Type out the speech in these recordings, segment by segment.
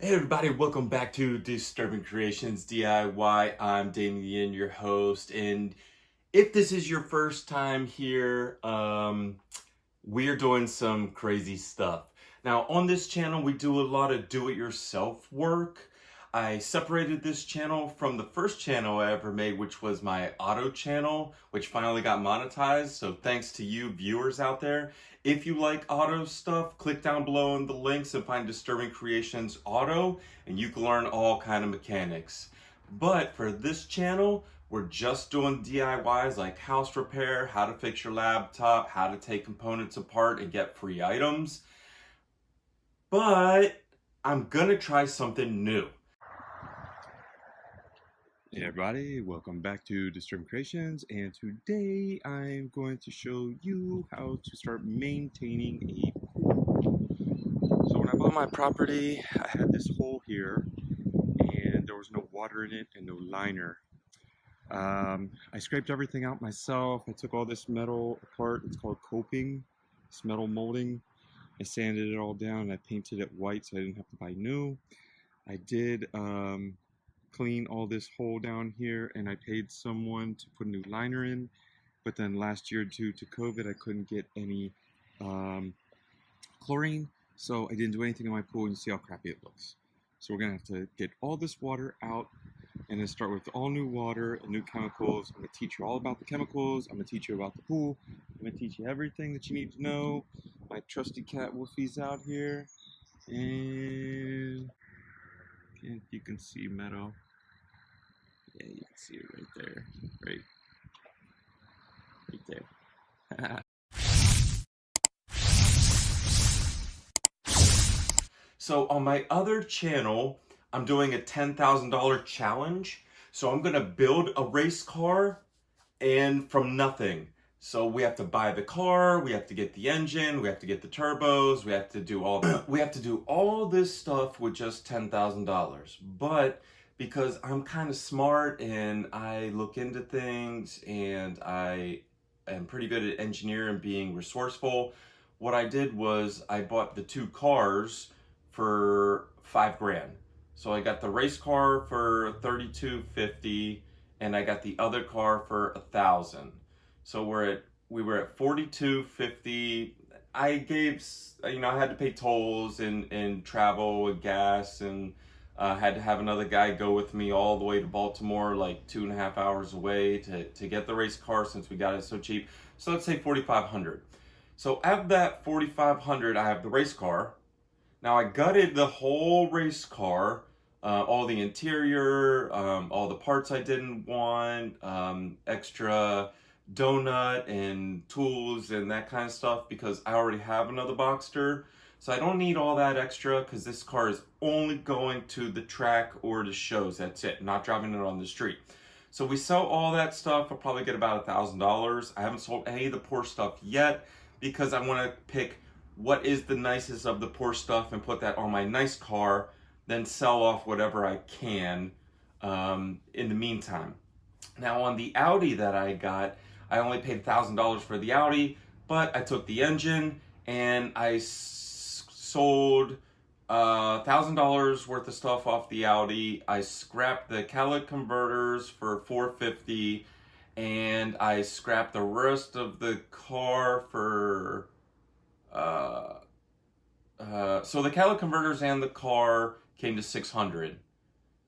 Hey everybody, welcome back to Disturbing Creations DIY. I'm Damien, your host, and if this is your first time here, we're doing some crazy stuff. Now, on this channel, we do a lot of do-it-yourself work. I separated this channel from the first channel I ever made, which was my auto channel, which finally got monetized. So thanks to you viewers out there. If you like auto stuff, click down below in the links and find Disturbing Creations Auto, and you can learn all kind of mechanics. But for this channel, we're just doing DIYs like house repair, how to fix your laptop, how to take components apart and get free items. But I'm gonna try something new. Hey everybody, welcome back to Disturbing Creations, and today I'm going to show you how to start maintaining a pool. So when I bought my property, I had this hole here and there was no water in it and no liner. I scraped everything out myself. I took all this metal apart. It's called coping, it's metal molding. I sanded it all down and I painted it white so I didn't have to buy new. I did clean all this hole down here, and I paid someone to put a new liner in, but then last year due to COVID I couldn't get any chlorine, so I didn't do anything in my pool, and you see how crappy it looks. So we're gonna have to get all this water out and then start with all new water and new chemicals. I'm gonna teach you all about the chemicals, I'm gonna teach you about the pool, I'm gonna teach you everything that you need to know. My trusty cat Wolfie's out here, and you can see Meadow. Yeah, you can see it right there. Right there. So on my other channel, I'm doing a $10,000 challenge. So I'm gonna build a race car and from nothing. So we have to buy the car, we have to get the engine, we have to get the turbos, we have to do all this stuff with just $10,000. But because I'm kind of smart and I look into things and I am pretty good at engineering and being resourceful, what I did was I bought the two cars for $5,000. So I got the race car for $3,250 and I got the other car for $1,000. So we were at $4,250. I gave, I had to pay tolls and travel and gas, and had to have another guy go with me all the way to Baltimore, like 2.5 hours away to get the race car since we got it so cheap. So let's say $4,500. So out of that $4,500, I have the race car. Now I gutted the whole race car, all the interior, all the parts I didn't want, extra donut and tools and that kind of stuff, because I already have another Boxster. So I don't need all that extra because this car is only going to the track or to shows. That's it, not driving it on the street. So we sell all that stuff. I'll probably get about $1,000. I haven't sold any of the poor stuff yet because I want to pick what is the nicest of the poor stuff and put that on my nice car, then sell off whatever I can in the meantime. Now on the Audi that I got, I only paid $1,000 for the Audi, but I took the engine and I sold $1,000 worth of stuff off the Audi. I scrapped the catalytic converters for $450, and I scrapped the rest of the car for so the catalytic converters and the car came to $600.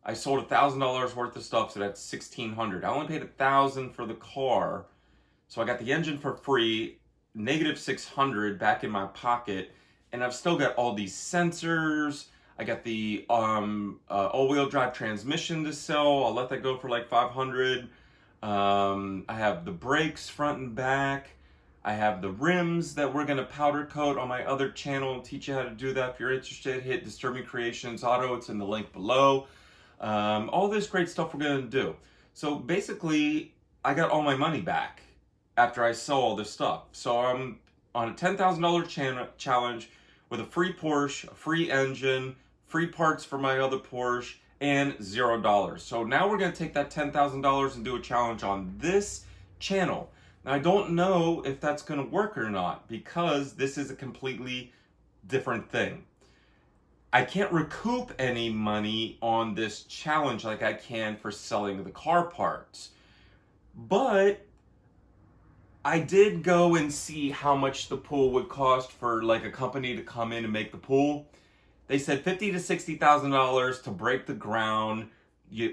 I sold $1,000 worth of stuff, so that's $1,600. I only paid $1,000 for the car, so I got the engine for free, negative $600 back in my pocket, and I've still got all these sensors. I got the all-wheel drive transmission to sell. I'll let that go for like $500. I have the brakes front and back. I have the rims that we're going to powder coat on my other channel and teach you how to do that. If you're interested, hit Disturbing Creations Auto. It's in the link below. All this great stuff we're going to do. So basically, I got all my money back after I sell all this stuff. So I'm on a $10,000 challenge with a free Porsche, a free engine, free parts for my other Porsche, and $0. So now we're going to take that $10,000 and do a challenge on this channel. Now, I don't know if that's going to work or not because this is a completely different thing. I can't recoup any money on this challenge like I can for selling the car parts. But I did go and see how much the pool would cost for like a company to come in and make the pool. They said $50,000 to $60,000 to break the ground.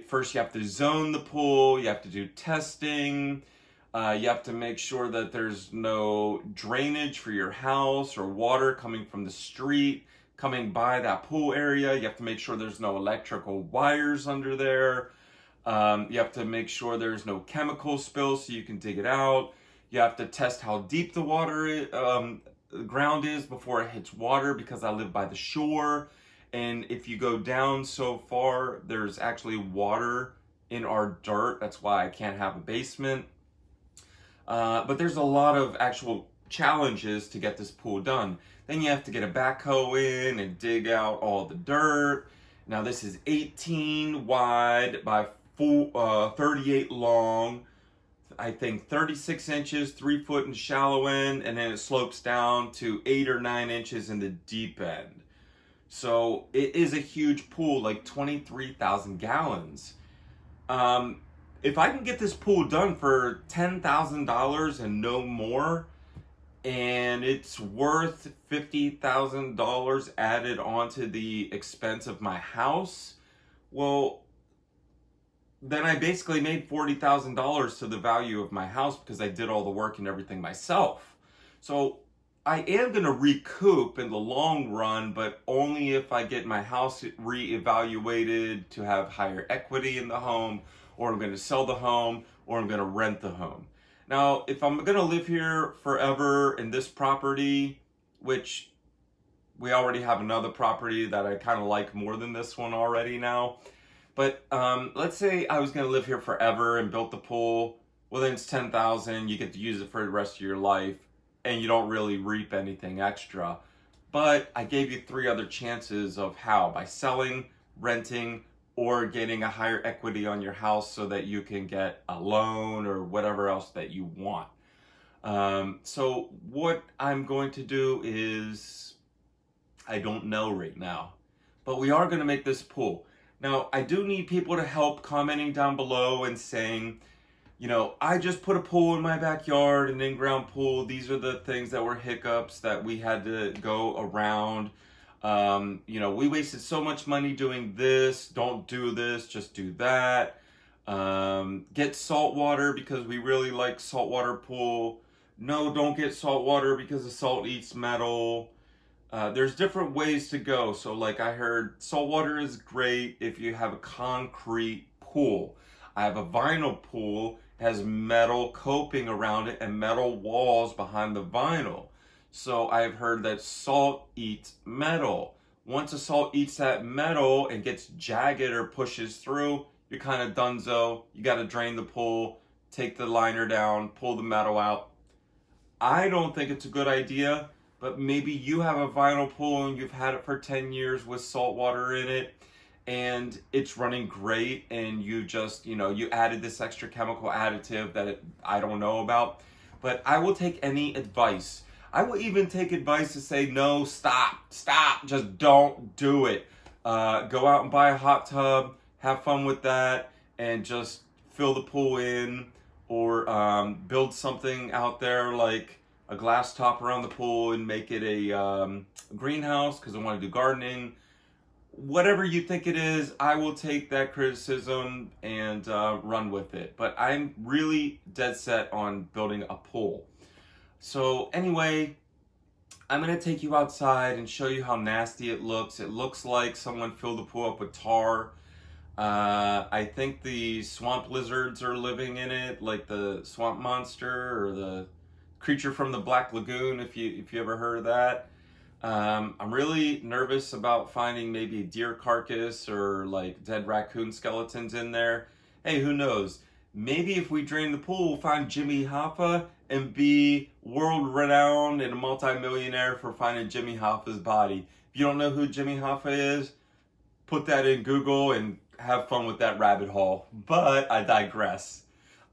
First, you have to zone the pool. You have to do testing. You have to make sure that there's no drainage for your house or water coming from the street coming by that pool area. You have to make sure there's no electrical wires under there. You have to make sure there's no chemical spill so you can dig it out. You have to test how deep the the ground is before it hits water, because I live by the shore. And if you go down so far, there's actually water in our dirt. That's why I can't have a basement. But there's a lot of actual challenges to get this pool done. Then you have to get a backhoe in and dig out all the dirt. Now this is 18 wide by 38 long. I think 36 inches, 3 foot in shallow end, and then it slopes down to 8 or 9 inches in the deep end. So it is a huge pool, like 23,000 gallons. If I can get this pool done for $10,000 and no more, and it's worth $50,000 added onto the expense of my house, well, then I basically made $40,000 to the value of my house because I did all the work and everything myself. So I am going to recoup in the long run, but only if I get my house reevaluated to have higher equity in the home, or I'm going to sell the home, or I'm going to rent the home. Now, if I'm going to live here forever in this property, which we already have another property that I kind of like more than this one already now. But let's say I was going to live here forever and built the pool. Well, then it's $10,000. You get to use it for the rest of your life, and you don't really reap anything extra. But I gave you 3 other chances of how: by selling, renting, or getting a higher equity on your house so that you can get a loan or whatever else that you want. So what I'm going to do is, I don't know right now, but we are going to make this pool. Now, I do need people to help commenting down below and saying, you know, I just put a pool in my backyard, an in-ground pool. These are the things that were hiccups that we had to go around. You know, we wasted so much money doing this. Don't do this, just do that. Get salt water because we really like saltwater pool. No, don't get salt water because the salt eats metal. There's different ways to go. So like I heard, salt water is great if you have a concrete pool. I have a vinyl pool, has metal coping around it and metal walls behind the vinyl. So I've heard that salt eats metal. Once the salt eats that metal and gets jagged or pushes through, you're kind of donezo. You got to drain the pool, take the liner down, pull the metal out. I don't think it's a good idea. But maybe you have a vinyl pool and you've had it for 10 years with salt water in it and it's running great, and you just, you know, you added this extra chemical additive that I don't know about. But I will take any advice. I will even take advice to say, no, stop, just don't do it. Go out and buy a hot tub, have fun with that, and just fill the pool in, or build something out there like a glass top around the pool and make it a greenhouse because I want to do gardening. Whatever you think it is, I will take that criticism and run with it. But I'm really dead set on building a pool. So anyway, I'm going to take you outside and show you how nasty it looks. It looks like someone filled the pool up with tar. I think the swamp lizards are living in it, like the swamp monster or the creature from the Black Lagoon, if you ever heard of that. I'm really nervous about finding maybe a deer carcass or like dead raccoon skeletons in there. Hey, who knows? Maybe if we drain the pool, we'll find Jimmy Hoffa and be world renowned and a multi-millionaire for finding Jimmy Hoffa's body. If you don't know who Jimmy Hoffa is, put that in Google and have fun with that rabbit hole. But I digress.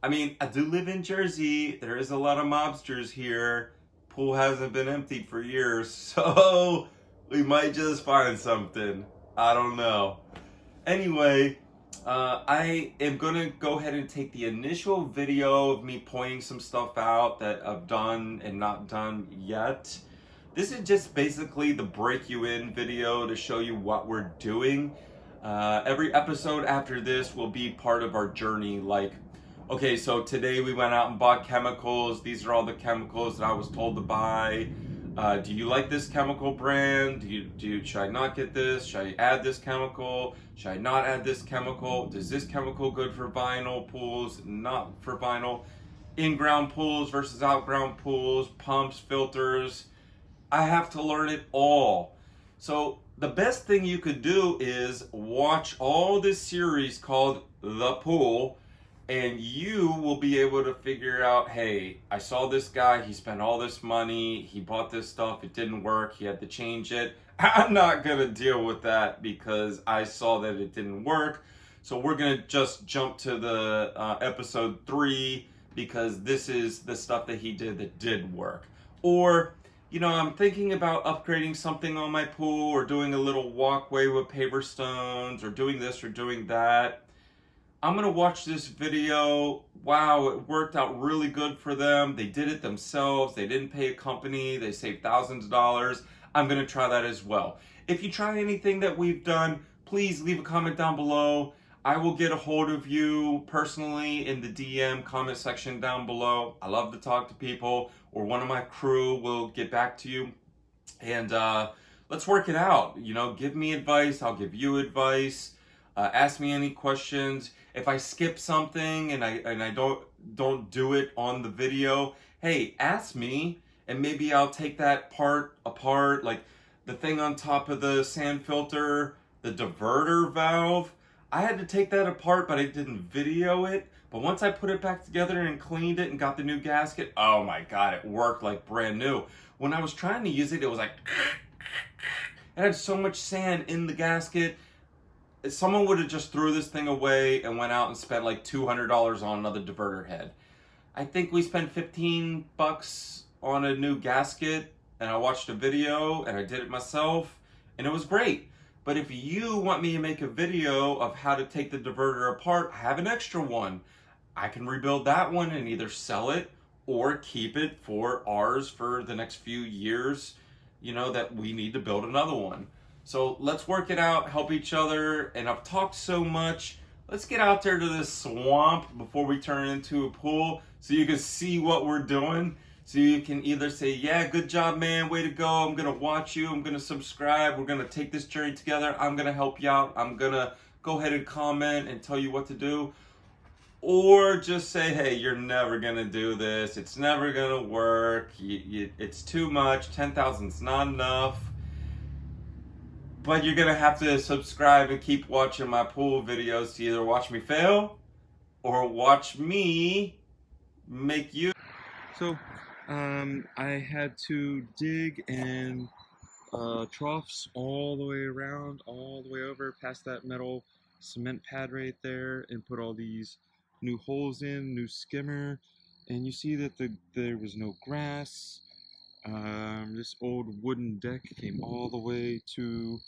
I mean, I do live in Jersey. There is a lot of mobsters here. Pool hasn't been emptied for years. So We might just find something. I don't know. Anyway, I am gonna go ahead and take the initial video of me pointing some stuff out that I've done and not done yet. This is just basically the break you in video to show you what we're doing. Every episode after this will be part of our journey. Like, okay, so today we went out and bought chemicals. These are all the chemicals that I was told to buy. Do you like this chemical brand? Should I not get this? Should I add this chemical? Should I not add this chemical? Does this chemical good for vinyl pools? Not for vinyl. In-ground pools versus out-ground pools, pumps, filters. I have to learn it all. So the best thing you could do is watch all this series called The Pool, and you will be able to figure out, hey, I saw this guy, he spent all this money, he bought this stuff, it didn't work, he had to change it. I'm not gonna deal with that because I saw that it didn't work. So we're gonna just jump to the episode 3 because this is the stuff that he did that did work. Or, you know, I'm thinking about upgrading something on my pool or doing a little walkway with paver stones or doing this or doing that. I'm gonna watch this video. Wow, it worked out really good for them. They did it themselves. They didn't pay a company. They saved thousands of dollars. I'm gonna try that as well. If you try anything that we've done, please leave a comment down below. I will get a hold of you personally in the DM comment section down below. I love to talk to people, or one of my crew will get back to you. And let's work it out. You know, give me advice. I'll give you advice. Ask me any questions. If I skip something and I don't do it on the video, hey, ask me, and maybe I'll take that part apart. Like the thing on top of the sand filter, the diverter valve, I had to take that apart, but I didn't video it. But once I put it back together and cleaned it and got the new gasket, oh my God, it worked like brand new. When I was trying to use it, it was like, it had so much sand in the gasket. Someone would have just threw this thing away and went out and spent like $200 on another diverter head. I think we spent 15 bucks on a new gasket, and I watched a video and I did it myself, and it was great. But if you want me to make a video of how to take the diverter apart, I have an extra one. I can rebuild that one and either sell it or keep it for ours for the next few years, you know, that we need to build another one. So let's work it out, help each other, and I've talked so much. Let's get out there to this swamp before we turn it into a pool so you can see what we're doing. So you can either say, yeah, good job, man, way to go, I'm gonna watch you, I'm gonna subscribe, we're gonna take this journey together, I'm gonna help you out, I'm gonna go ahead and comment and tell you what to do. Or just say, hey, you're never gonna do this, it's never gonna work, it's too much, 10,000's not enough. But you're gonna have to subscribe and keep watching my pool videos to either watch me fail or watch me make you. So, I had to dig and troughs all the way around, all the way over past that metal cement pad right there, and put all these new holes in, new skimmer, and you see that there was no grass. This old wooden deck came all the way to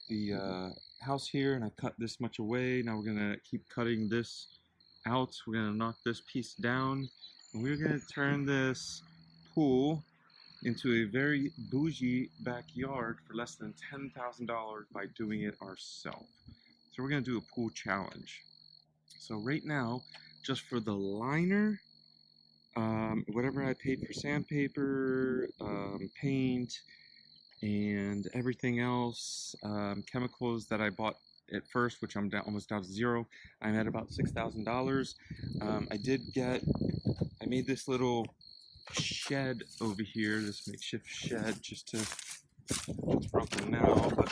the house here, and I cut this much away. Now we're gonna keep cutting this out. We're gonna knock this piece down, and we're gonna turn this pool into a very bougie backyard for less than $10,000 by doing it ourselves. So we're gonna do a pool challenge. So right now, just for the liner, whatever I paid for sandpaper, paint, and everything else, chemicals that I bought at first, which I'm almost down to zero, I'm at about $6,000. I made this little shed over here, this makeshift shed, it's broken now, but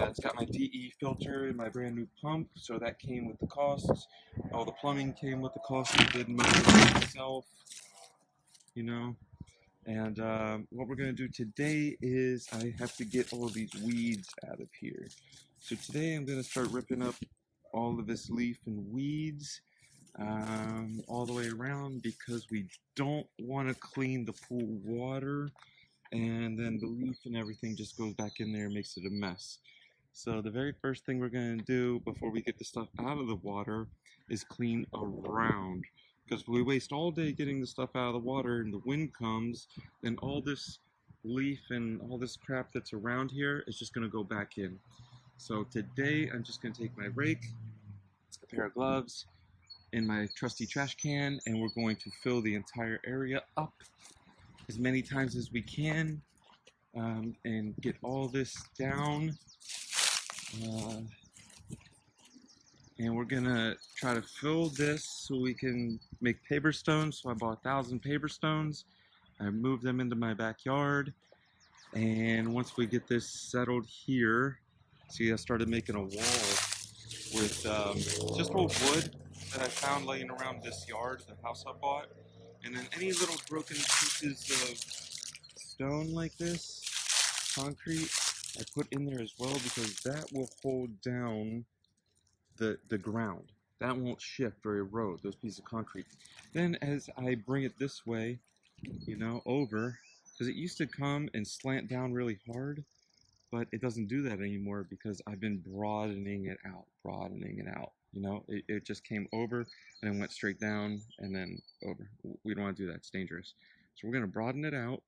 it's got my DE filter and my brand new pump, so that came with the costs. All the plumbing came with the cost. I did most of it myself, you know. And what we're going to do today is I have to get all these weeds out of here. So today I'm going to start ripping up all of this leaf and weeds all the way around, because we don't want to clean the pool water and then the leaf and everything just goes back in there and makes it a mess. So the very first thing we're going to do before we get the stuff out of the water is clean around. Because if we waste all day getting the stuff out of the water and the wind comes, then all this leaf and all this crap that's around here is just going to go back in. So today I'm just going to take my rake, a pair of gloves, and my trusty trash can, and we're going to fill the entire area up as many times as we can, and get all this down. And we're gonna try to fill this so we can make paper stones. So I bought 1,000 paper stones. I moved them into my backyard. And once we get this settled here, see, I started making a wall with just old wood that I found laying around this yard, the house I bought. And then any little broken pieces of stone like this, concrete, I put in there as well, because that will hold down the ground. That won't shift or erode, those pieces of concrete. Then as I bring it this way, you know, over, because it used to come and slant down really hard, but it doesn't do that anymore because I've been broadening it out, you know, it just came over and then went straight down and then over. We don't want to do that, it's dangerous. So we're going to broaden it out,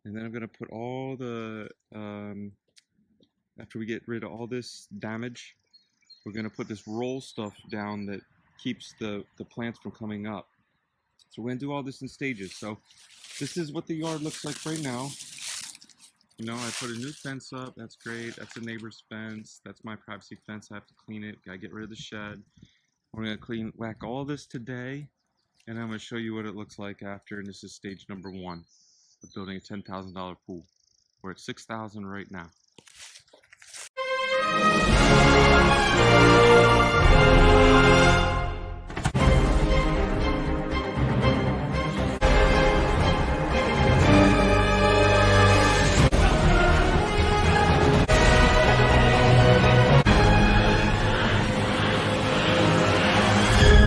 and then I'm going to put all the, after we get rid of all this damage, we're going to put this roll stuff down that keeps the plants from coming up. So we're going to do all this in stages. So this is what the yard looks like right now. You know, I put a new fence up. That's great. That's a neighbor's fence. That's my privacy fence. I have to clean it. Got to get rid of the shed. We're going to whack all this today, and I'm going to show you what it looks like after. And this is stage number 1 of building a $10,000 pool. We're at $6,000 right now.